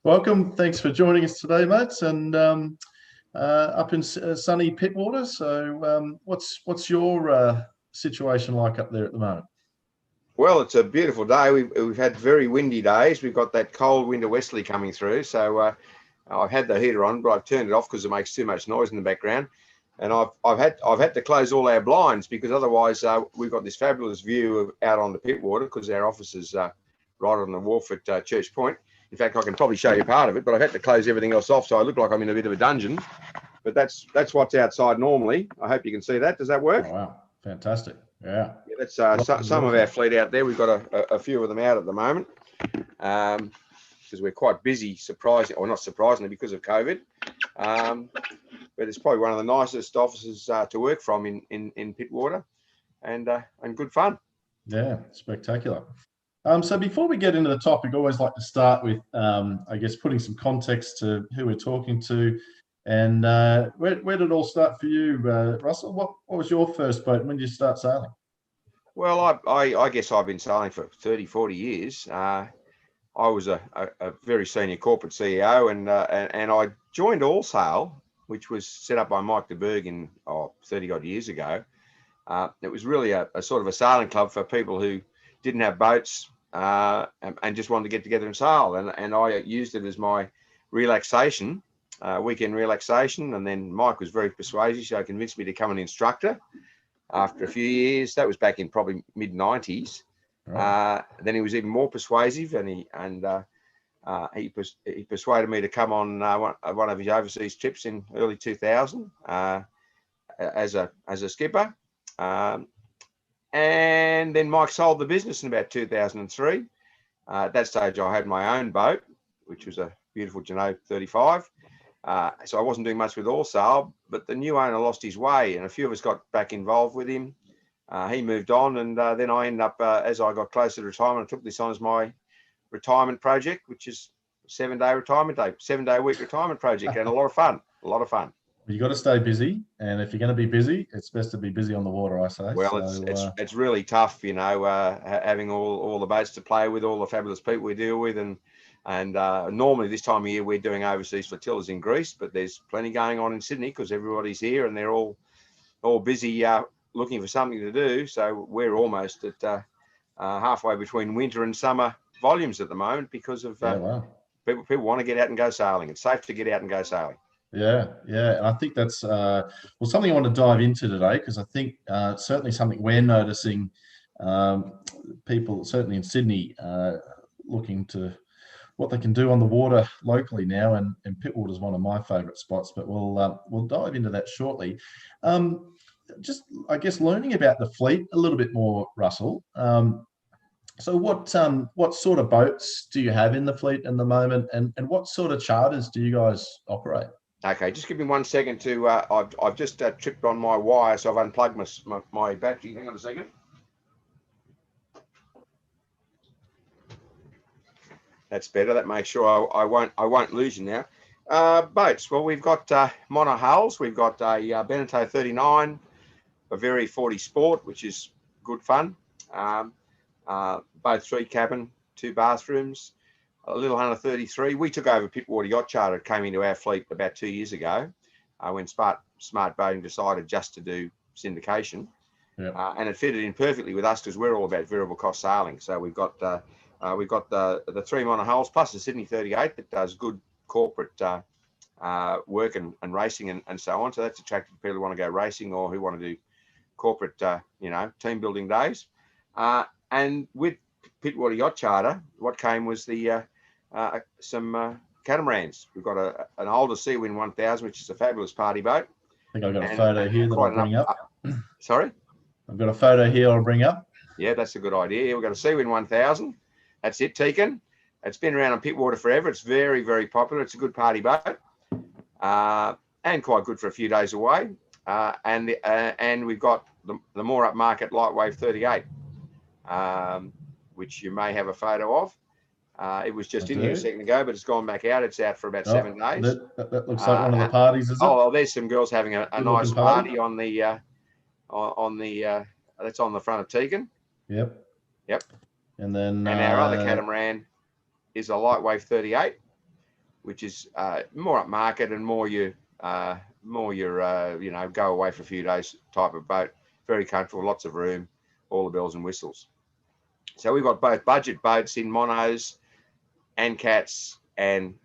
Welcome. Thanks for joining us today, mates. And up in sunny Pittwater. So, what's your situation like up there at the moment? Well, it's a beautiful day. We've had very windy days. We've got that cold winter westerly coming through. So I've had the heater on, but I've turned it off because it makes too much noise in the background. And I've had to close all our blinds because otherwise we've got this fabulous view out on the Pittwater because our office is right on the wharf at Church Point. In fact, I can probably show you part of it, but I've had to close everything else off, so I look like I'm in a bit of a dungeon. But that's what's outside normally. I hope you can see that. Does that work? Oh, wow, fantastic! Yeah, that's some of our fleet out there. We've got a few of them out at the moment because we're quite busy, or not surprisingly, because of COVID. But it's probably one of the nicest offices to work from in Pittwater, and good fun. Yeah, spectacular. So before we get into the topic, I always like to start with, I guess, putting some context to who we're talking to, and where did it all start for you, Russell? What was your first boat? When did you start sailing? Well, I guess I've been sailing for 30, 40 years. I was a very senior corporate CEO, and I joined All Sail, which was set up by Mike de Berg 30 odd years ago. It was really a sort of a sailing club for people who didn't have boats and just wanted to get together and sail. And I used it as my relaxation, weekend relaxation. And then Mike was very persuasive, so he convinced me to become an instructor after a few years. That was back in probably mid-90s. Right. Then he was even more persuasive, and he persuaded me to come on one of his overseas trips in early 2000 as a skipper. And then Mike sold the business in about 2003. At that stage, I had my own boat, which was a beautiful Jeanneau 35. So I wasn't doing much with All Sail, but the new owner lost his way, and a few of us got back involved with him. He moved on, and then I ended up, as I got closer to retirement, I took this on as my retirement project, which is 7-day retirement day, 7-day week retirement project, and a lot of fun. You got to stay busy, and if you're going to be busy, it's best to be busy on the water, I say. Well, it's really tough, having all the boats to play with, all the fabulous people we deal with, and normally this time of year we're doing overseas flotillas in Greece, but there's plenty going on in Sydney because everybody's here and they're all busy looking for something to do. So we're almost at halfway between winter and summer volumes at the moment because of people want to get out and go sailing. It's safe to get out and go sailing. Yeah, and I think that's something I want to dive into today, because I think certainly something we're noticing, people certainly in Sydney looking to what they can do on the water locally now, and Pittwater is one of my favourite spots. But we'll dive into that shortly. Just I guess learning about the fleet a little bit more, Russell. So what sort of boats do you have in the fleet at the moment, and what sort of charters do you guys operate? Okay, just give me 1 second to, I've just tripped on my wire, so I've unplugged my battery. Hang on a second. That's better. That makes sure I won't lose you now. Boats. Well, we've got mono hulls. We've got a Beneteau 39, a Very 40 Sport, which is good fun. Both 3 cabin, 2 bathrooms. A little Hunter 33. We took over Pittwater Yacht Charter. It came into our fleet about 2 years ago when Smart Boating decided just to do syndication. Yep. And it fitted in perfectly with us because we're all about variable cost sailing. So we've got the 3 mono hulls plus the Sydney 38 that does good corporate work and racing and so on. So that's attractive to people who want to go racing or who want to do corporate, team building days. And with Pittwater Yacht Charter, what came was some catamarans. We've got an older Seawind 1000, which is a fabulous party boat. I think I've got a photo here that I'll bring up. Sorry? I've got a photo here I'll bring up. Yeah, that's a good idea. We've got a Seawind 1000. That's it, Tekin. It's been around on Pittwater forever. It's very, very popular. It's a good party boat and quite good for a few days away. And we've got the more upmarket Lightwave 38, which you may have a photo of. It was just in here a second ago, but it's gone back out. It's out for about 7 days. That looks like one of the parties, is it? Oh, there's some girls having a nice party on the that's on the front of Tegan. Yep. Yep. And then our other catamaran is a Lightwave 38. which is more upmarket and more your go away for a few days type of boat. Very comfortable, lots of room, all the bells and whistles. So we've got both budget boats in monos and cats, and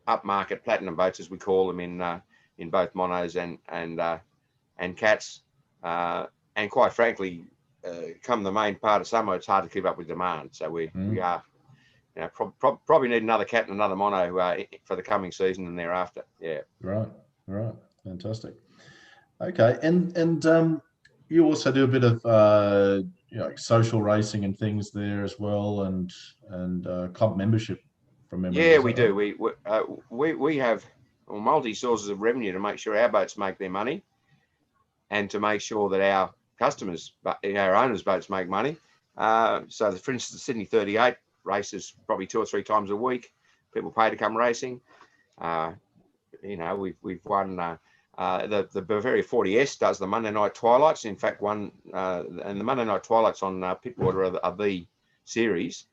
upmarket platinum boats, as we call them, in both monos and cats. And quite frankly, come the main part of summer, it's hard to keep up with demand. So we are, probably need another cat and another mono for the coming season and thereafter. Yeah. Right. Fantastic. Okay, and you also do a bit of social racing and things there as well, and club membership from memory. Yeah, we do. We have multi sources of revenue to make sure our boats make their money, and to make sure that our customers, our owners' boats make money. So, for instance, the Sydney 38 races probably 2 or 3 times a week. People pay to come racing. We've won. The Bavaria 40S does the Monday night twilights. In fact, and the Monday night twilights on Pittwater are the series,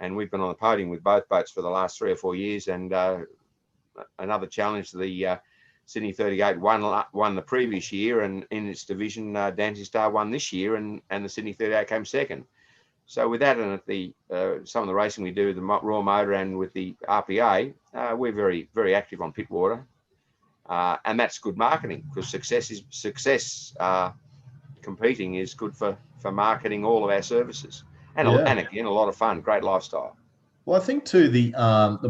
and we've been on the podium with both boats for the last 3 or 4 years. And another challenge, the Sydney 38 won the previous year, and in its division, Dancing Star won this year, and the Sydney 38 came second. So with that, and at some of the racing we do with the Raw Motor and with the RPA, we're very, very active on Pittwater. And that's good marketing, because success competing is good for marketing all of our services, and again, a lot of fun, great lifestyle. Well, I think too the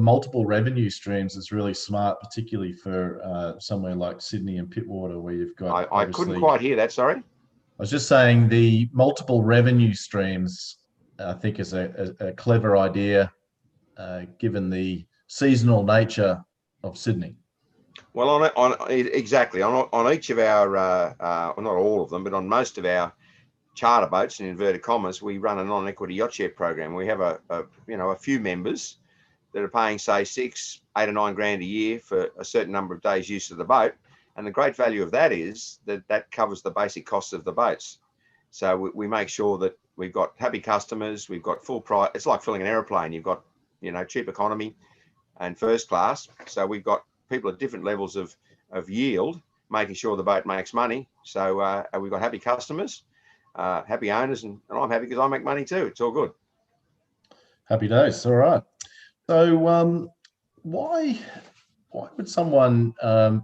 multiple revenue streams is really smart, particularly for somewhere like Sydney and Pittwater, where you've got. I couldn't quite hear that. Sorry. I was just saying the multiple revenue streams, I think, is a clever idea, given the seasonal nature of Sydney. Well, exactly on each of our, well, not all of them, but on most of our charter boats, in inverted commas, we run a non-equity yacht share program. We have a few members that are paying, say, 6, 8 or 9 grand a year for a certain number of days use of the boat. And the great value of that is that covers the basic costs of the boats. So we make sure that we've got happy customers, we've got full price. It's like filling an airplane. You've got, cheap economy and first class. So we've got people at different levels of yield, making sure the boat makes money. So we've got happy customers, happy owners, and I'm happy because I make money too. It's all good. Happy days. All right. So why would someone go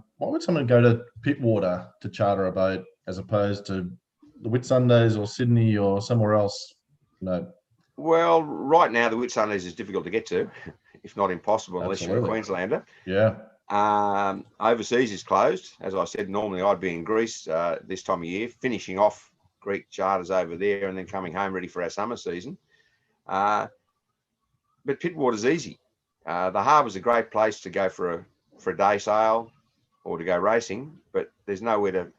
to Pittwater to charter a boat as opposed to the Whitsundays or Sydney or somewhere else? No. Well, right now the Whitsundays is difficult to get to, if not impossible, unless you're a Queenslander. Yeah. Overseas is closed. As I said, normally I'd be in Greece this time of year, finishing off Greek charters over there and then coming home ready for our summer season. But Pittwater's easy. The harbour's a great place to go for a day sail or to go racing, but there's nowhere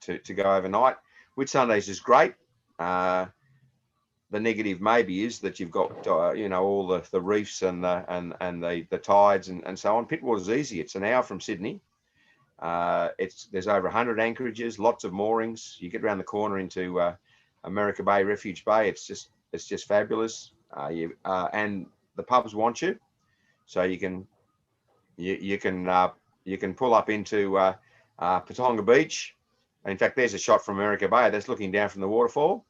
to go overnight. Whitsundays is great. The negative maybe is that you've got all the reefs and the tides and so on. Pittwater's easy. It's an hour from Sydney. There's over 100 anchorages, lots of moorings. You get around the corner into America Bay, Refuge Bay. It's just fabulous. And the pubs want you, so you can pull up into Patonga Beach. In fact, there's a shot from America Bay that's looking down from the waterfall.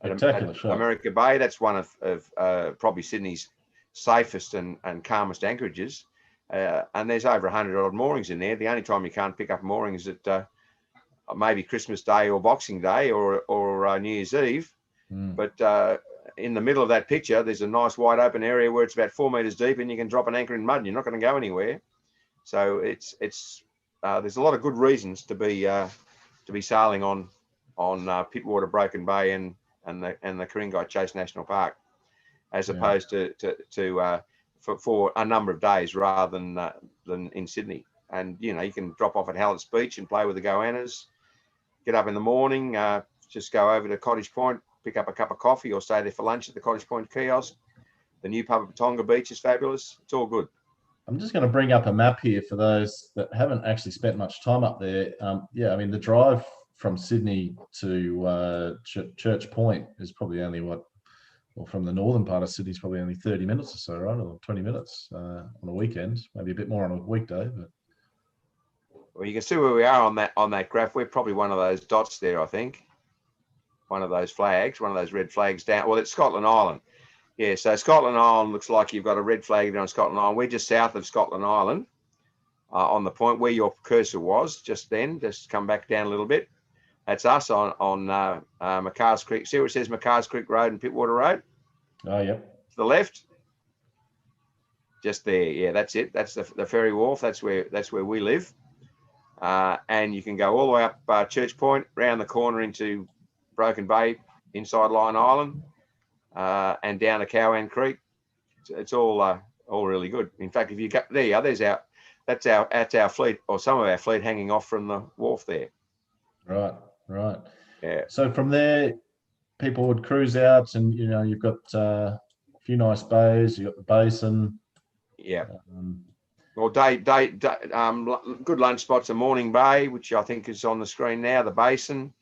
Spectacular shot. America Bay, that's one of probably Sydney's safest and calmest anchorages. And there's over 100 odd moorings in there. The only time you can't pick up moorings is at maybe Christmas Day or Boxing Day or New Year's Eve. But in the middle of that picture, there's a nice wide open area where it's about 4 meters deep, and you can drop an anchor in mud and you're not going to go anywhere. So there's a lot of good reasons to be sailing on Pittwater, Broken Bay and the Ku-ring-gai Chase National Park, as opposed to for a number of days rather than in Sydney. And you can drop off at Hallett's Beach and play with the goannas, get up in the morning, just go over to Cottage Point, pick up a cup of coffee, or stay there for lunch at the Cottage Point kiosk. The new pub at Patonga Beach is fabulous. It's all good. I'm just going to bring up a map here for those that haven't actually spent much time up there. The drive from Sydney to Church Point is probably only well, from the northern part of Sydney, is probably only 30 minutes or so, right? Or 20 minutes on a weekend, maybe a bit more on a weekday. But well, you can see where we are on that graph. We're probably one of those dots there, I think. One of those flags, one of those red flags down. Well, it's Scotland Island. Yeah, so Scotland Island looks like you've got a red flag down on Scotland Island. We're just south of Scotland Island, on the point where your cursor was just then. Just come back down a little bit. That's us on McCarrs Creek. See where it says McCarrs Creek Road and Pittwater Road? oh, yep. To the left. Just there. Yeah, that's it. That's the ferry wharf. That's where we live. And you can go all the way up Church Point, round the corner into Broken Bay, inside Lion Island, and down to Cowan Creek. It's all really good. In fact, if you go there, that's our fleet, or some of our fleet, hanging off from the wharf there. Right. Yeah. So from there, people would cruise out, and you've got a few nice bays. You've got the basin. Yeah. Well, good lunch spots are Morning Bay, which I think is on the screen now. The basin.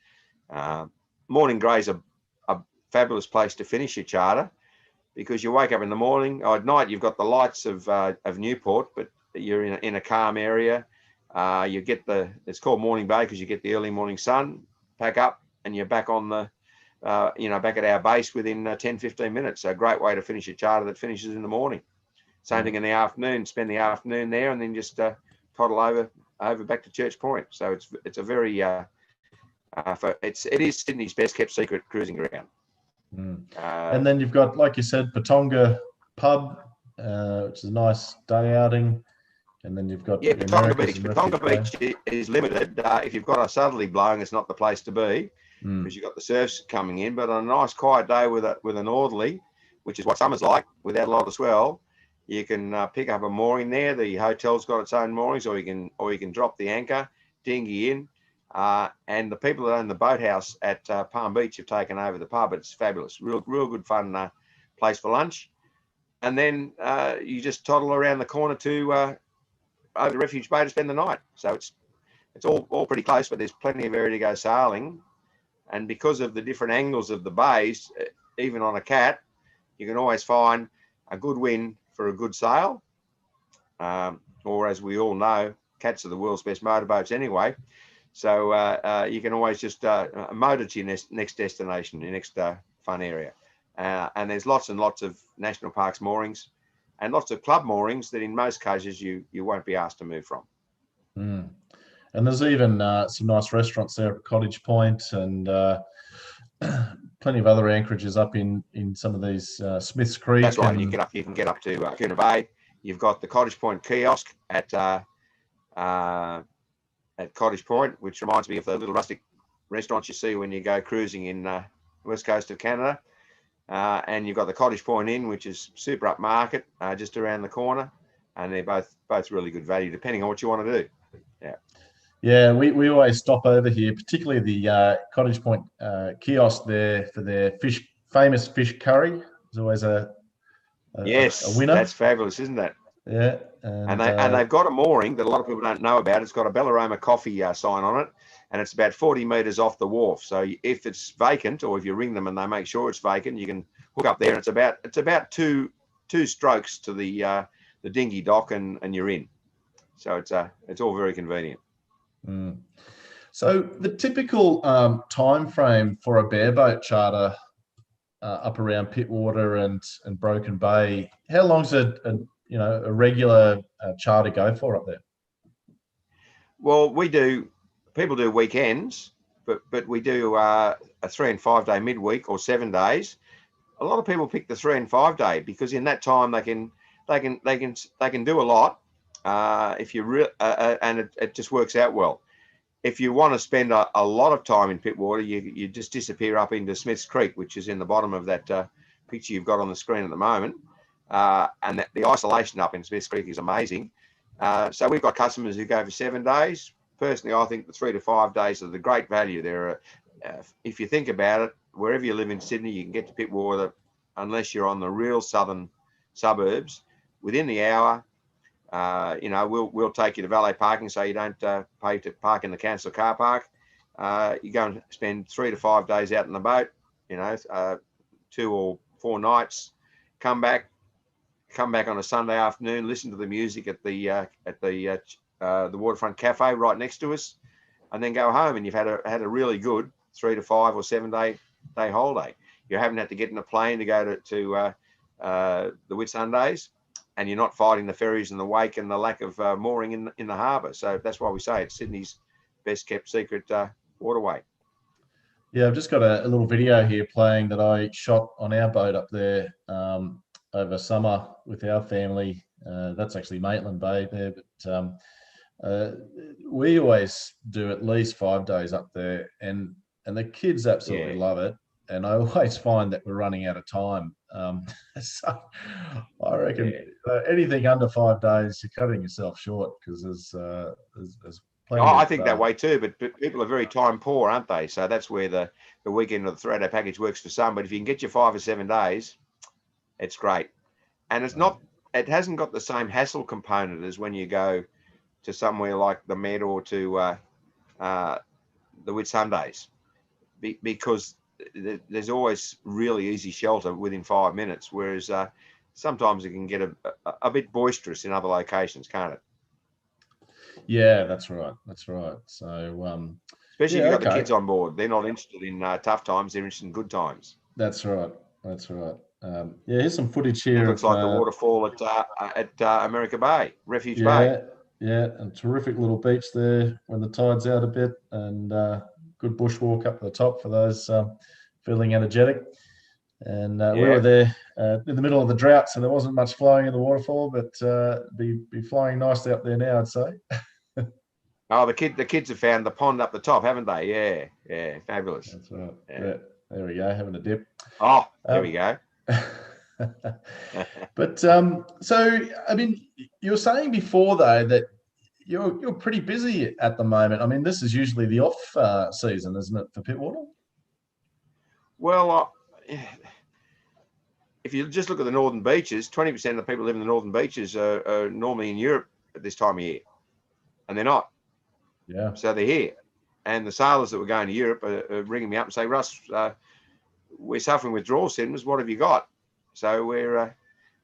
Morning Gray's a fabulous place to finish your charter, because you wake up in the morning. At night, you've got the lights of Newport, but you're in a calm area. You get it's called Morning Bay because you get the early morning sun, pack up, and you're back on the, back at our base within 10-15 minutes. So a great way to finish a charter that finishes in the morning. Same thing in the afternoon. Spend the afternoon there, and then just toddle over back to Church Point. So it's a very it is Sydney's best kept secret cruising ground. And then you've got, like you said, Patonga Pub, which is a nice day outing. And then you've got Patonga Beach. Patonga Beach is limited. If you've got a southerly blowing, it's not the place to be, because you've got the surfs coming in. But on a nice quiet day with a northerly, which is what summer's like, without a lot of swell, you can pick up a mooring there. The hotel's got its own moorings, or you can drop the anchor, dinghy in. And the people that own the boathouse at Palm Beach have taken over the pub. It's fabulous, real good fun place for lunch. And then you just toddle around the corner to over to Refuge Bay to spend the night. So it's all pretty close, but there's plenty of area to go sailing. And because of the different angles of the bays, even on a cat, you can always find a good wind for a good sail. Or, as we all know, cats are the world's best motorboats anyway. So you can always just motor to your next destination, your next fun area. And there's lots and lots of national parks moorings, and lots of club moorings that in most cases you won't be asked to move from. And there's even some nice restaurants there at Cottage Point, and plenty of other anchorages up in some of these Smiths Creek. That's right. You can get up to Cooner Bay. You've got the Cottage Point kiosk at Cottage Point, which reminds me of the little rustic restaurants you see when you go cruising in the west coast of Canada. And you've got the Cottage Point Inn, which is super upmarket, just around the corner, and they're both really good value depending on what you want to do. Yeah, we always stop over here, particularly the Cottage Point kiosk there for their famous fish curry. It's always a winner. That's fabulous, isn't it? Yeah, and they've got a mooring that a lot of people don't know about. It's got a Bellaroma coffee sign on it, and it's about 40 metres off the wharf. So if it's vacant, or if you ring them and they make sure it's vacant, you can hook up there. And it's about two strokes to the dinghy dock, and you're in. So it's all very convenient. So the typical time frame for a bareboat charter up around Pittwater and Broken Bay, how long's a regular charter go for up there? Well, people do weekends, but we do a 3 and 5 day midweek, or 7 days. A lot of people pick the 3 and 5 day because in that time they can do a lot. If you and it just works out well. If you want to spend a lot of time in Pittwater, you just disappear up into Smiths Creek, which is in the bottom of that picture you've got on the screen at the moment. And the isolation up in Smiths Creek is amazing. So we've got customers who go for 7 days. Personally, I think the 3 to 5 days are the great value. If you think about it, wherever you live in Sydney, you can get to Pittwater, unless you're on the real southern suburbs, within the hour. We'll take you to valet parking, so you don't pay to park in the council car park. You go and spend 3 to 5 days out in the boat, 2 or 4 nights, come back on a Sunday afternoon, listen to the music at the waterfront cafe right next to us, and then go home, and you've had a really good 3 to 5 or 7 day holiday. You haven't had to get in a plane to go to the Whitsundays, and you're not fighting the ferries and the wake and the lack of mooring in the harbour. So that's why we say it's Sydney's best kept secret waterway. Yeah, I've just got a little video here playing that I shot on our boat up there over summer with our family. That's actually Maitland Bay there, but we always do at least 5 days up there, and the kids absolutely love it. And I always find that we're running out of time. So I reckon anything under 5 days, you're cutting yourself short, because there's plenty. I think that way too, but people are very time poor, aren't they? So that's where the weekend or the 3-day package works for some. But if you can get your 5 or 7 days, it's great. And it hasn't got the same hassle component as when you go to somewhere like the Med or to the Whitsundays, because there's always really easy shelter within 5 minutes, whereas sometimes it can get a bit boisterous in other locations, can't it? Yeah, that's right. So especially if you've got the kids on board, they're not interested in tough times, they're interested in good times. That's right. Here's some footage here. It looks like the waterfall at America Bay, Refuge Bay. Yeah, and terrific little beach there when the tide's out a bit, and good bushwalk up to the top for those feeling energetic. And we were there in the middle of the drought, so there wasn't much flowing in the waterfall, but be flowing nicely up there now, I'd say. Oh, the kids have found the pond up the top, haven't they? Yeah, fabulous. That's right. Yeah, there we go, having a dip. Oh, there we go. But so I mean, you were saying before though that you're pretty busy at the moment. I mean, this is usually the off season, isn't it, for Pittwater? Well, if you just look at the northern beaches, 20% of the people living in the northern beaches are normally in Europe at this time of year, and they're not. Yeah. So they're here, and the sailors that were going to Europe are ringing me up and say, Russ, we're suffering withdrawal symptoms. What have you got? So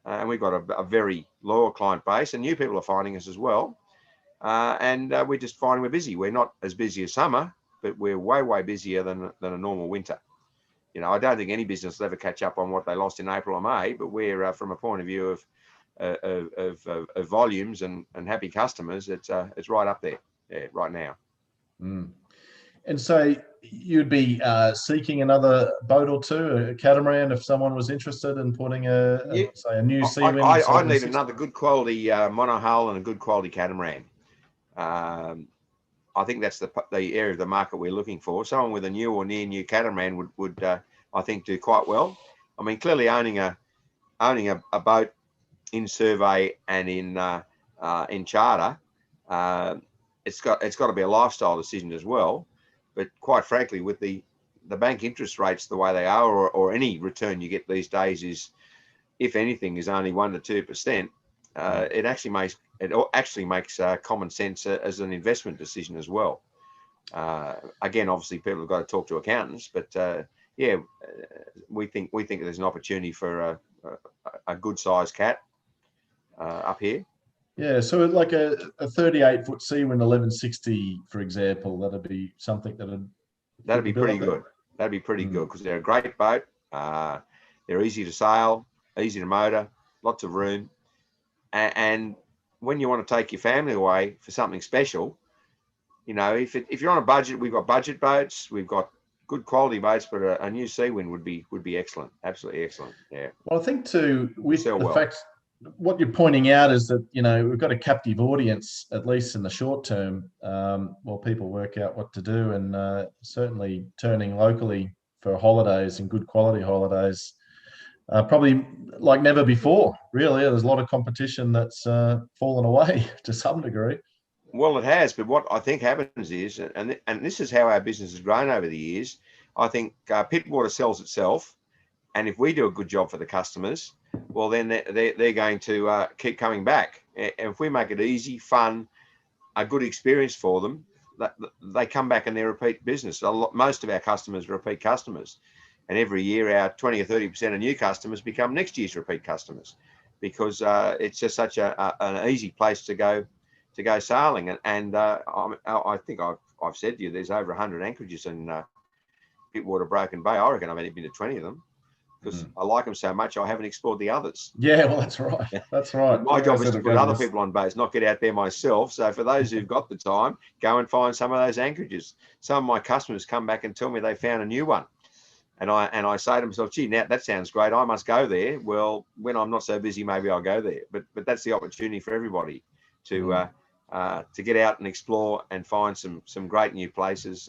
and we've got a very loyal client base, and new people are finding us as well. And we're just finding we're busy. We're not as busy as summer, but we're way busier than a normal winter. You know, I don't think any business will ever catch up on what they lost in April or May, but we're from a point of view of volumes and happy customers, it's right up there, right now. And so you'd be seeking another boat or two, a catamaran, if someone was interested in putting a new Seawind. I need another good quality monohull and a good quality catamaran. I think that's the area of the market we're looking for. Someone with a new or near new catamaran would I think do quite well. I mean, clearly owning a boat in survey and in charter, it's got to be a lifestyle decision as well. But quite frankly, with the bank interest rates the way they are, or any return you get these days is, if anything, is only 1% to 2%. It actually makes common sense as an investment decision as well. Again, obviously, people have got to talk to accountants, but we think there's an opportunity for a good sized cat up here. Yeah, so like a 38-foot Seawind 1160, for example, that'd be something that'd be pretty good. That'd be pretty good, because they're a great boat. They're easy to sail, easy to motor, lots of room. And when you want to take your family away for something special, you know, if you're on a budget, we've got budget boats, we've got good quality boats, but a new Seawind would be excellent, absolutely excellent. Yeah. Well, I think too, with the fact, what you're pointing out is that, you know, we've got a captive audience, at least in the short term, while people work out what to do, and certainly turning locally for holidays and good quality holidays. Probably like never before, really. There's a lot of competition that's fallen away to some degree. Well, it has, but what I think happens is, and this is how our business has grown over the years, I think Pittwater sells itself, and if we do a good job for the customers, well, then they're going to keep coming back. And if we make it easy, fun, a good experience for them, they come back and they repeat business. Most of our customers are repeat customers. And every year, our 20 or 30% of new customers become next year's repeat customers, because it's just such an easy place to go sailing. And I think I've said to you, there's over 100 anchorages in Pittwater, Broken Bay. I reckon I've only been to 20 of them, because I like them so much. I haven't explored the others. Yeah, well, that's right. That's right. My job is to put other people on boats, not get out there myself. So for those who've got the time, go and find some of those anchorages. Some of my customers come back and tell me they found a new one. And I say to myself, gee, now that sounds great. I must go there. Well, when I'm not so busy, maybe I'll go there. But that's the opportunity for everybody to get out and explore and find some great new places,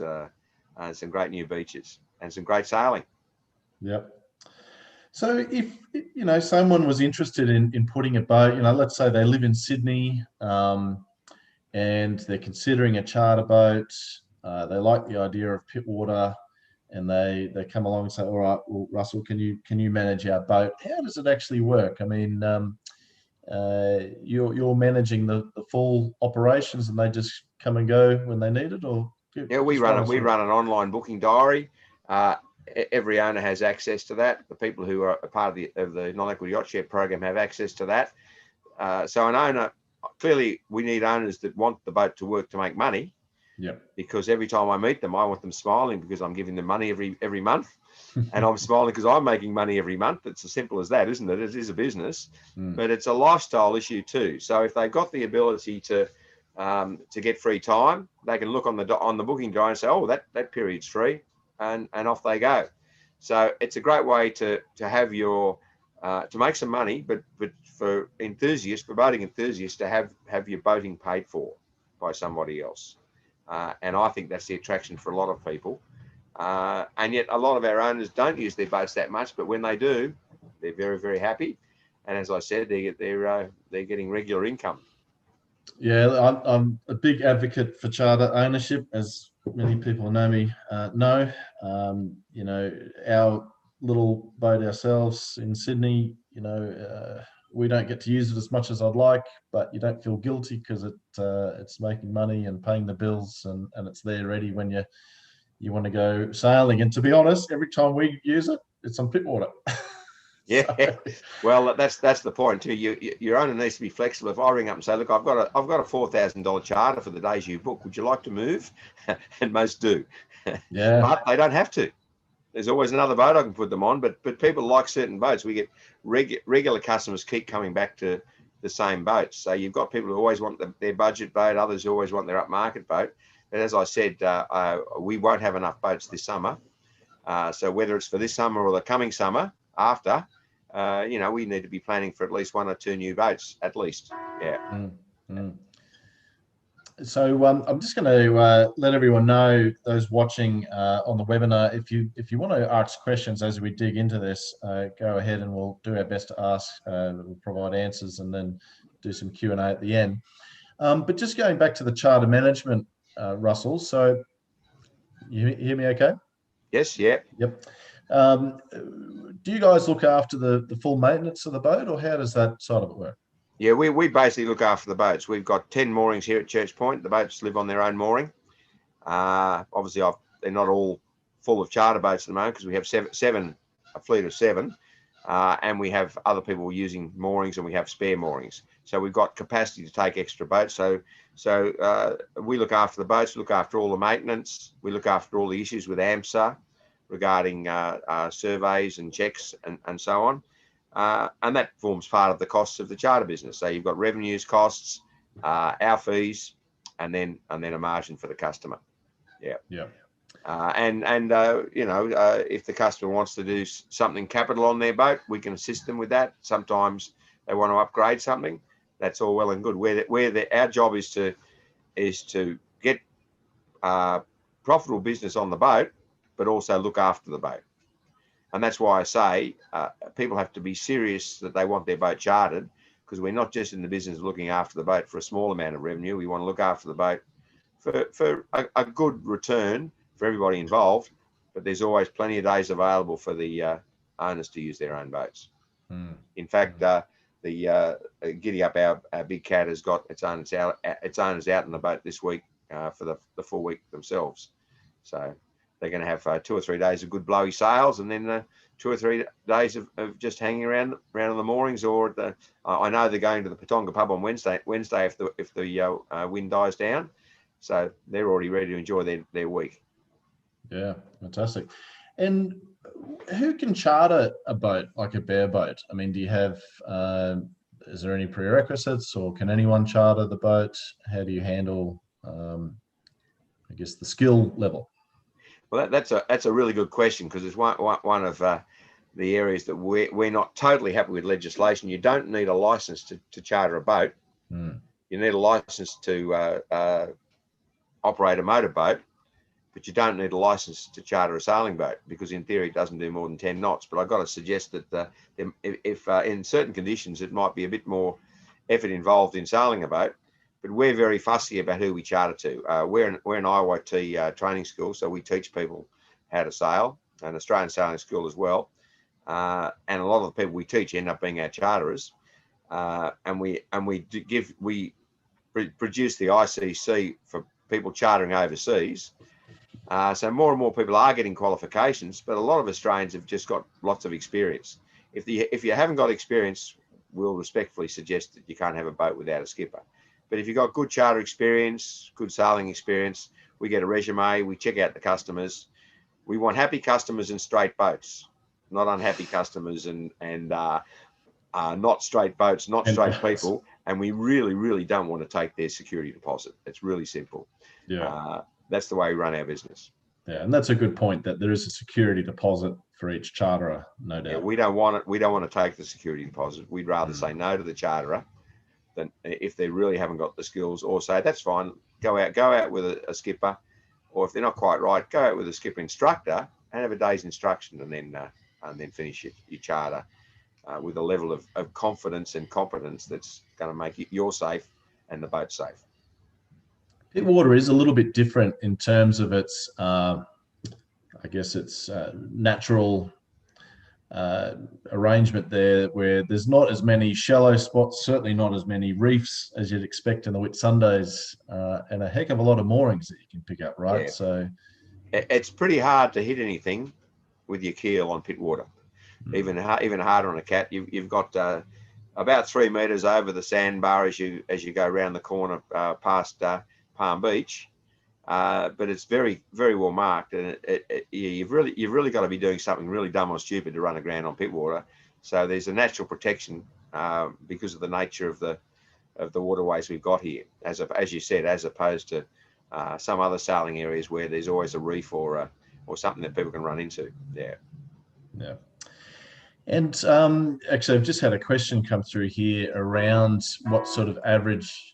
some great new beaches, and some great sailing. Yep. So if, someone was interested in putting a boat, let's say they live in Sydney, and they're considering a charter boat, they like the idea of Pittwater, and they come along and say, all right, well, Russell, can you manage our boat? How does it actually work? I mean, you're managing the full operations, and they just come and go when they need it, or? Yeah, we run an online booking diary. Every owner has access to that. The people who are a part of the non-equity yacht share program have access to that. So an owner, clearly we need owners that want the boat to work to make money. Yep. Because every time I meet them, I want them smiling, because I'm giving them money every month, and I'm smiling because I'm making money every month. It's as simple as that, isn't it? It is a business, but it's a lifestyle issue too. So if they've got the ability to get free time, they can look on the booking diary and say, oh, that period's free, and off they go. So it's a great way to have your to make some money, but for boating enthusiasts, to have your boating paid for by somebody else. And I think that's the attraction for a lot of people. And yet a lot of our owners don't use their boats that much, but when they do, they're very, very happy. And as I said, they're getting regular income. Yeah, I'm a big advocate for charter ownership, as many people know me know. Our little boat ourselves in Sydney, we don't get to use it as much as I'd like, but you don't feel guilty because it's making money and paying the bills, and it's there ready when you want to go sailing. And to be honest, every time we use it, it's on Pittwater. Yeah, well, that's the point too. Your owner needs to be flexible. If I ring up and say, look, I've got a $4,000 charter for the days you book, would you like to move? And most do. Yeah, but they don't have to. There's always another boat I can put them on, but people like certain boats. We get regular customers keep coming back to the same boats. So you've got people who always want their budget boat, others who always want their upmarket boat. But as I said, we won't have enough boats this summer. So whether it's for this summer or the coming summer after, we need to be planning for at least 1 or 2 new boats, at least. Yeah. So I'm just going to let everyone know, those watching on the webinar, if you want to ask questions as we dig into this, go ahead, and we'll do our best to ask. We'll provide answers and then do some Q&A at the end. But just going back to the charter management, Russell. So you hear me okay? Yes. Yeah. Yep. Do you guys look after the full maintenance of the boat, or how does that side of it work? Yeah, we basically look after the boats. We've got 10 moorings here at Church Point. The boats live on their own mooring. Obviously, they're not all full of charter boats at the moment, because we have a fleet of 7, and we have other people using moorings, and we have spare moorings. So we've got capacity to take extra boats. So we look after the boats, we look after all the maintenance, we look after all the issues with AMSA regarding surveys and checks and so on. And that forms part of the costs of the charter business. So you've got revenues, costs, our fees, and then a margin for the customer. Yeah. Yeah. If the customer wants to do something capital on their boat, we can assist them with that. Sometimes they want to upgrade something. That's all well and good. Our job is to get profitable business on the boat, but also look after the boat. And that's why I say people have to be serious that they want their boat chartered, because we're not just in the business of looking after the boat for a small amount of revenue. We want to look after the boat for a good return for everybody involved, but there's always plenty of days available for the owners to use their own boats. In fact, the Giddy Up, our big cat, has got its owners out in the boat this week for the full week themselves. So they're going to have 2 or 3 days of good blowy sails, and then 2 or 3 days of just hanging around in the moorings. Or I know they're going to the Pittwater pub on Wednesday if the wind dies down, so they're already ready to enjoy their week. Yeah, fantastic. And who can charter a boat like a bareboat? I mean, do you have? Is there any prerequisites, or can anyone charter the boat? How do you handle, I guess, the skill level? Well, that's a really good question, because it's one of the areas that we're not totally happy with legislation. You don't need a license to charter a boat. Mm. You need a license to operate a motorboat, but you don't need a license to charter a sailing boat, because in theory it doesn't do more than 10 knots. But I've got to suggest that if in certain conditions it might be a bit more effort involved in sailing a boat. But we're very fussy about who we charter to. We're an IYT training school, so we teach people how to sail, an Australian sailing school as well. And a lot of the people we teach end up being our charterers. And we produce the ICC for people chartering overseas. So more and more people are getting qualifications, but a lot of Australians have just got lots of experience. If you haven't got experience, we'll respectfully suggest that you can't have a boat without a skipper. But if you've got good charter experience, good sailing experience, we get a resume, we check out the customers. We want happy customers and straight boats, not unhappy customers and not straight boats, not straight people. And we really, really don't want to take their security deposit. It's really simple. Yeah. That's the way we run our business. Yeah, and that's a good point, that there is a security deposit for each charterer, no doubt. Yeah, we don't want it. We don't want to take the security deposit. We'd rather say no to the charterer than, if they really haven't got the skills, or say that's fine, go out with a skipper, or if they're not quite right, go out with a skipper instructor and have a day's instruction, and then finish your charter with a level of confidence and competence that's going to make you're safe and the boat safe. Pittwater is a little bit different in terms of its, I guess, its natural arrangement there, where there's not as many shallow spots, certainly not as many reefs as you'd expect in the Whitsundays, and a heck of a lot of moorings that you can pick up, right? Yeah. So it's pretty hard to hit anything with your keel on Pittwater. Even harder on a cat. You've got about 3 meters over the sandbar as you go around the corner past Palm Beach, but it's very, very well marked, and you've really got to be doing something really dumb or stupid to run aground on Pittwater. So there's a natural protection because of the nature of the waterways we've got here, as you said, as opposed to some other sailing areas where there's always a reef or something that people can run into. Yeah. And actually, I've just had a question come through here around what sort of average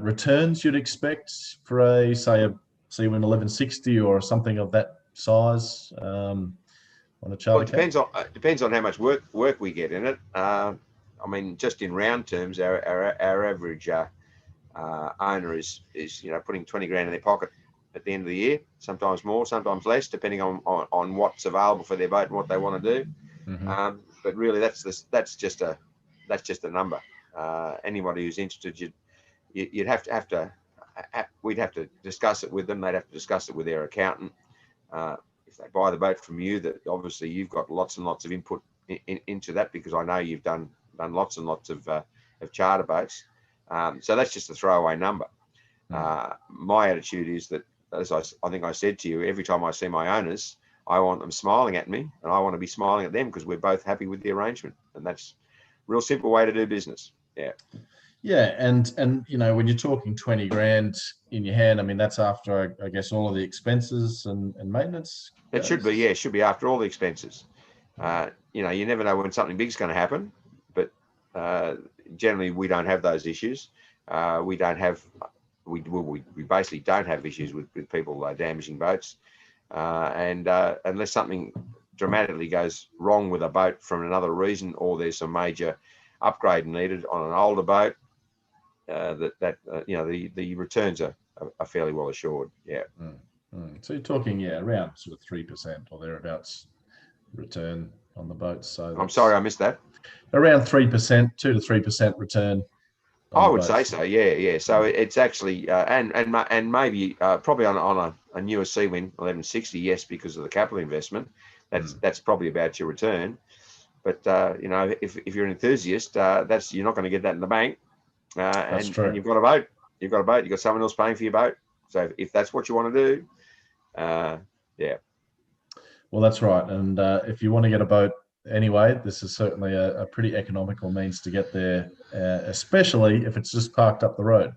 returns you'd expect for a Seawin 1160 or something of that size on a charter. Well, it depends on how much work we get in it. I mean, just in round terms, our average owner is putting 20 grand in their pocket at the end of the year. Sometimes more, sometimes less, depending on what's available for their boat and what they want to do. Mm-hmm. But really, that's just a number. Anybody who's interested, we'd have to discuss it with them. They'd have to discuss it with their accountant. If they buy the boat from you, that obviously you've got lots and lots of input into that, because I know you've done lots and lots of charter boats. So that's just a throwaway number. My attitude is that, as I think I said to you, every time I see my owners, I want them smiling at me, and I want to be smiling at them, because we're both happy with the arrangement, and that's a real simple way to do business. Yeah. Yeah, and when you're talking 20 grand in your hand, I mean, that's after, I guess, all of the expenses and maintenance. It should be, yeah, it should be after all the expenses. You never know when something big's going to happen, but generally we don't have those issues. We basically don't have issues with people damaging boats, and unless something dramatically goes wrong with a boat from another reason, or there's some major upgrade needed on an older boat, the returns are fairly well assured. Yeah. So you're talking around sort of 3% or thereabouts return on the boats. So I'm sorry, I missed that. Around 3%, 2 to 3% return on I the would say boats. so. Yeah, yeah. So it's actually and maybe probably on a newer Seawind 1160, yes, because of the capital investment. That's probably about your return. But if you're an enthusiast, that's you're not going to get that in the bank. That's And true. you've got a boat. You've got a boat. You've got someone else paying for your boat. So if that's what you want to do, yeah. Well, that's right. And if you want to get a boat anyway, this is certainly a pretty economical means to get there, especially if it's just parked up the road.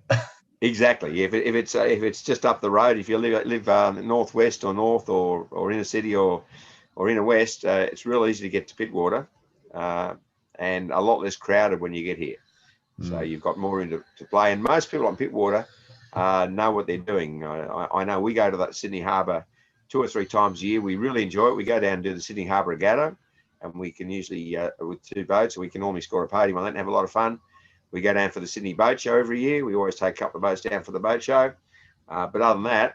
Exactly. If it's just up the road, if you live northwest or north or inner city or inner west, it's real easy to get to Pittwater, and a lot less crowded when you get here. So you've got more into to play, and most people on Pittwater know what they're doing. I know we go to that Sydney Harbour 2 or 3 times a year. We really enjoy it. We go down and do the Sydney Harbour Regatta, and we can usually with 2 boats, and we can normally score a podium on that and have a lot of fun. We go down for the Sydney Boat Show every year. We always take a couple of boats down for the boat show. But other than that,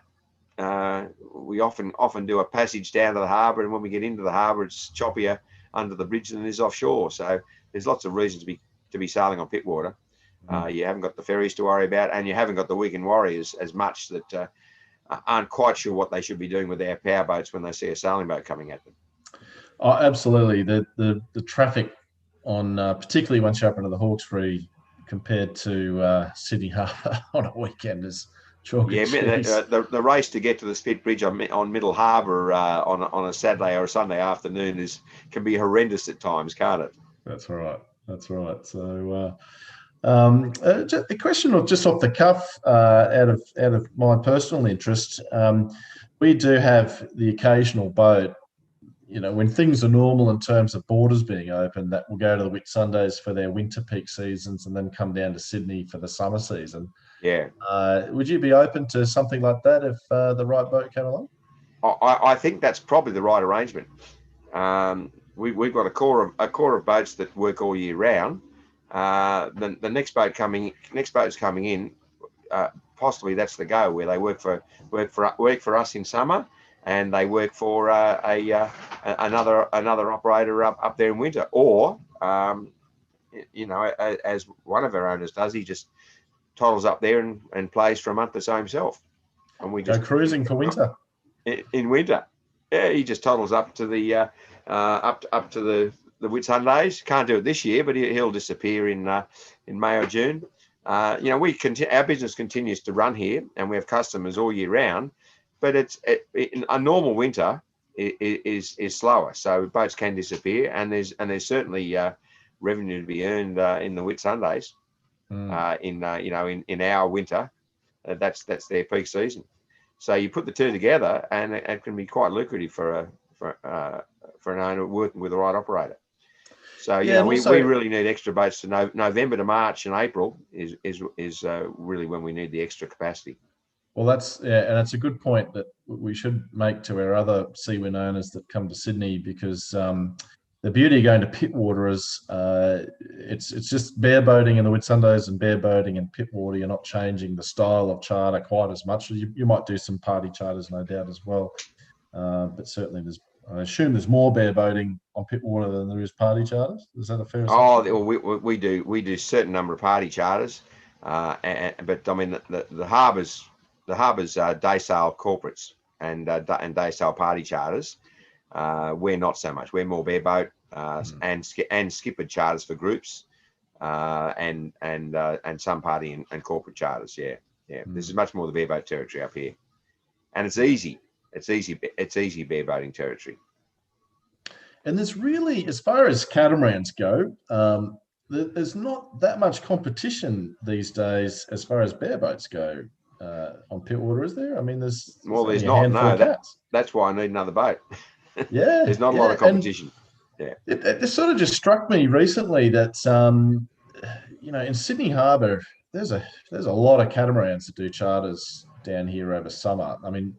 we often do a passage down to the harbour, and when we get into the harbour, it's choppier under the bridge than it is offshore. So there's lots of reasons to be sailing on Pittwater. You haven't got the ferries to worry about, and you haven't got the weekend warriors as much that aren't quite sure what they should be doing with their power boats when they see a sailing boat coming at them. Oh, absolutely. The traffic on particularly once you're up into the Hawkesbury compared to Sydney Harbour on a weekend is chalk and cheese. The race to get to the Spit Bridge on Middle Harbour on a Saturday or a Sunday afternoon can be horrendous at times, can't it? That's right. That's right. So just a question of just off the cuff, out of my personal interest, we do have the occasional boat. When things are normal in terms of borders being open, that will go to the Whitsundays for their winter peak seasons and then come down to Sydney for the summer season. Yeah. Would you be open to something like that if the right boat came along? I think that's probably the right arrangement. We've got a core of boats that work all year round. The next boat's coming in. Possibly that's the go, where they work for us in summer, and they work for another operator up there in winter. Or as one of our owners does, he just toddles up there and plays for a month or so himself, and we just go cruising for winter. In winter, yeah, he just toddles up to the up to the Whitsundays. Can't do it this year, but he'll disappear in May or June. Our business continues to run here, and we have customers all year round. But in a normal winter is slower, so boats can disappear, and there's certainly revenue to be earned in the Whitsundays. In our winter, that's their peak season. So you put the two together, and it can be quite lucrative for an owner working with the right operator. So we really need extra boats to November to March and April is really when we need the extra capacity. Well, that's a good point that we should make to our other Seawind owners that come to Sydney, because the beauty of going to Pittwater is it's just bare boating in the Whitsundays and bare boating in Pittwater. You're not changing the style of charter quite as much. You might do some party charters, no doubt, as well. But certainly I assume there's more bare boating on Pittwater than there is party charters. Is that a fair assumption? Oh, we do a certain number of party charters, but I mean the harbours day sail corporates and day sail party charters. We're not so much. We're more bareboat and skippered charters for groups, and some party and corporate charters. Yeah. This is much more the bareboat territory up here, and it's easy. It's easy bareboating territory. And there's really, as far as catamarans go, there's not that much competition these days as far as bareboats go on Pittwater, is there? I mean, there's not. No, that's why I need another boat. Yeah, there's not a lot of competition. And it sort of just struck me recently that in Sydney Harbour there's a lot of catamarans that do charters down here over summer. I mean,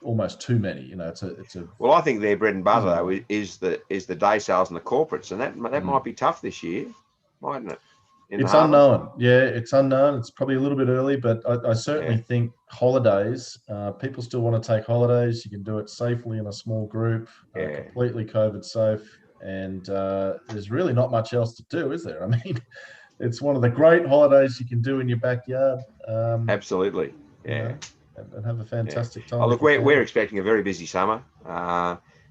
almost too many. It's a. Well, I think their bread and butter though is the day sales and the corporates, and that might be tough this year, mightn't it? It's unknown. Yeah, it's unknown. It's probably a little bit early, but I certainly think holidays. People still want to take holidays. You can do it safely in a small group, completely COVID safe, and there's really not much else to do, is there? I mean, it's one of the great holidays you can do in your backyard. Absolutely. You Yeah. know, and have a Yeah. fantastic time Oh, with look, your we're family. expecting a very busy summer.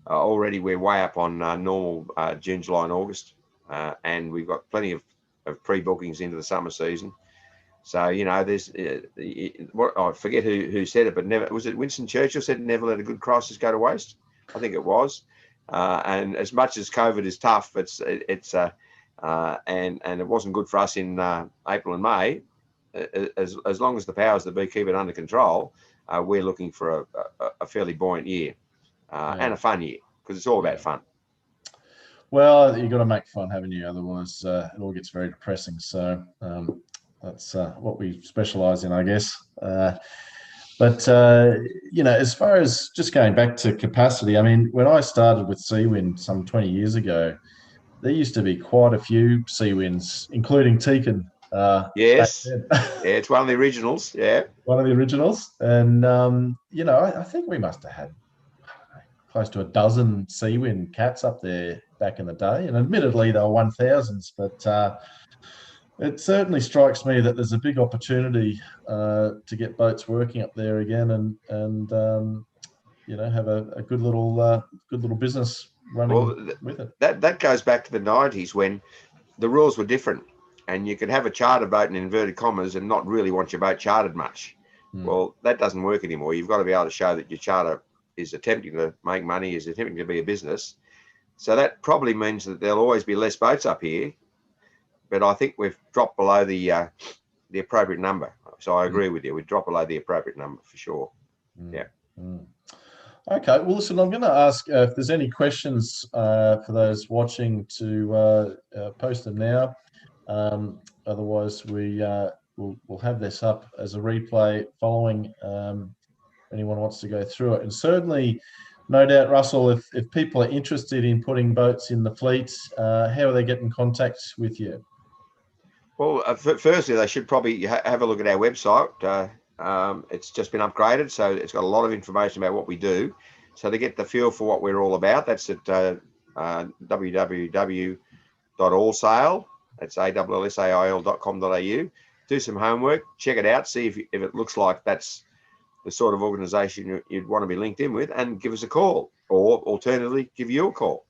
Already we're way up on normal June, July, and August, and we've got plenty of pre-bookings into the summer season. So there's what I forget who said it, but never was it Winston Churchill said, "Never let a good crisis go to waste." I think it was. And as much as COVID is tough, and it wasn't good for us in April and May. As long as the powers that be keep it under control, we're looking for a fairly buoyant year and a fun year, because it's all about fun. Well, you've got to make fun, haven't you? Otherwise, it all gets very depressing. So that's what we specialise in, I guess. But as far as just going back to capacity, I mean, when I started with Seawind some 20 years ago, there used to be quite a few Seawinds, including Teakin. Back Yes. then. Yeah, it's one of the originals. Yeah. One of the originals. And, I think we must have had close to a dozen Seawind cats up there back in the day. And admittedly, they were 1000s, but it certainly strikes me that there's a big opportunity to get boats working up there again and have a good little business running with it. That goes back to the 90s when the rules were different, and you could have a charter boat in inverted commas and not really want your boat chartered much. Well, that doesn't work anymore. You've got to be able to show that your charter is attempting to make money, is attempting to be a business. So that probably means that there'll always be less boats up here, but I think we've dropped below the appropriate number. So I agree with you. We've dropped below the appropriate number for sure. Yeah. Okay. Well, listen, I'm going to ask if there's any questions for those watching to post them now. Otherwise, we'll have this up as a replay following. Anyone wants to go through it, and certainly, no doubt, Russell, if people are interested in putting boats in the fleet, how are they getting in contact with you? Well, firstly, they should probably have a look at our website. It's just been upgraded, so it's got a lot of information about what we do. So to get the feel for what we're all about, that's at www.allsail. That's allsail.com.au. Do some homework, check it out, see if it looks like that's the sort of organisation you'd want to be linked in with, and give us a call, or alternatively, give you a call,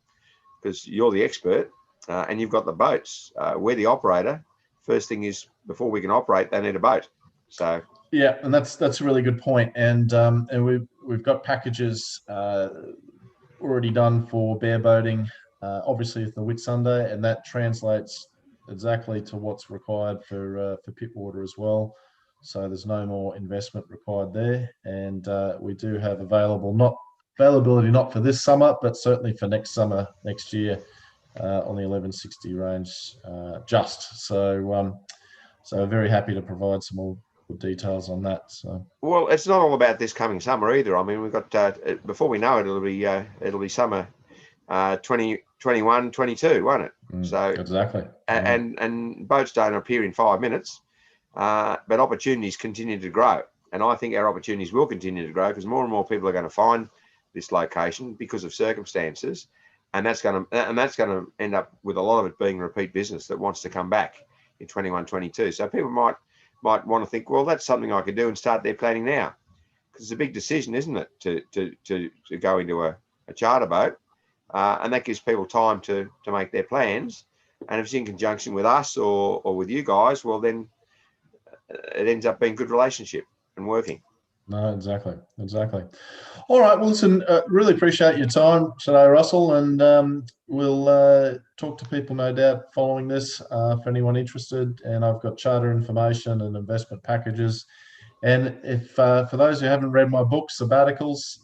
because you're the expert and you've got the boats. We're the operator. First thing is, before we can operate, they need a boat. So yeah, and that's a really good point. And we've got packages already done for bare boating, obviously with the Whitsunday, and that translates exactly to what's required for Pittwater as well. So there's no more investment required there, and we do have availability not for this summer, but certainly for next summer, next year, on the 1160 range, so very happy to provide some more details on that. So well, it's not all about this coming summer either. I mean, we've got before we know it, it'll be summer 2021, 22, won't it? So exactly, and boats don't appear in 5 minutes. But opportunities continue to grow, and I think our opportunities will continue to grow because more and more people are going to find this location because of circumstances, and that's going to end up with a lot of it being repeat business that wants to come back in 21, 22. So people might want to think, well, that's something I could do and start their planning now, because it's a big decision, isn't it, to go into a charter boat, and that gives people time to make their plans, and if it's in conjunction with us or with you guys, well then it ends up being a good relationship and working. No, exactly. All right. Well, listen, really appreciate your time today, Russell, and we'll talk to people, no doubt, following this for anyone interested. And I've got charter information and investment packages. And if for those who haven't read my book, Sabbaticals,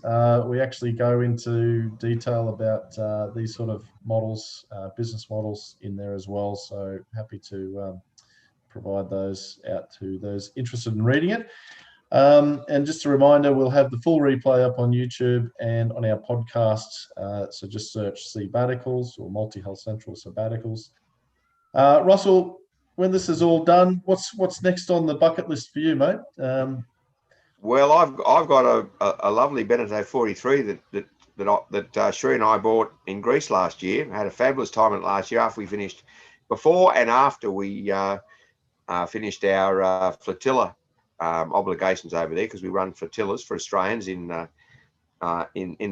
we actually go into detail about these sort of models, business models in there as well. So happy to provide those out to those interested in reading it. And just a reminder, we'll have the full replay up on YouTube and on our podcast. So just search Sabbaticals or Multi-Hull Central Sabbaticals. Russell, when this is all done, what's next on the bucket list for you, mate? Well, I've got a lovely Beneteau 43 that Sheree and I bought in Greece last year. I had a fabulous time in it last year after we finished before and after we finished our flotilla obligations over there, because we run flotillas for Australians in the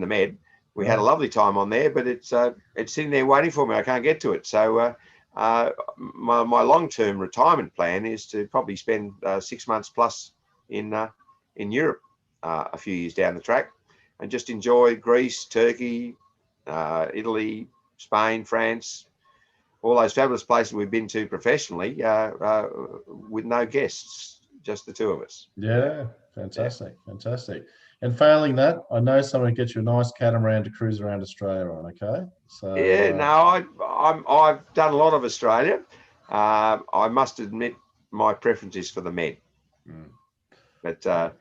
Med. We had a lovely time on there, but it's sitting there waiting for me. I can't get to it. So my long-term retirement plan is to probably spend 6 months plus in Europe a few years down the track, and just enjoy Greece, Turkey, Italy, Spain, France, all those fabulous places we've been to professionally with no guests, just the two of us. Yeah, fantastic, fantastic. And failing that, I know someone gets you a nice catamaran to cruise around Australia on. Okay, so yeah, no, I've done a lot of Australia. I must admit my preference is for the Med, but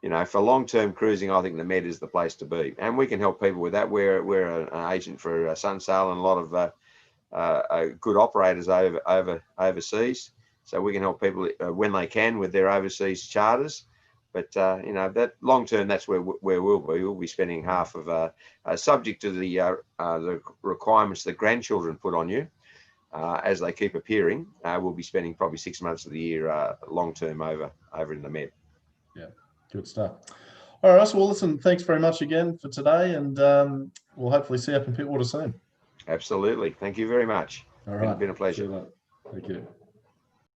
you know, for long-term cruising, I think the Med is the place to be, and we can help people with that. We're an agent for Sunsail and a lot of good operators overseas, so we can help people when they can with their overseas charters. But you know, that long term, that's where we'll be. We'll be spending half of, subject to the requirements that grandchildren put on you as they keep appearing. We'll be spending probably 6 months of the year long term over in the Med. Yeah, good stuff. All right, Russell. Well, listen, thanks very much again for today, and we'll hopefully see you up in Pittwater soon. Absolutely. Thank you very much. All right, It's been a pleasure. Thank you.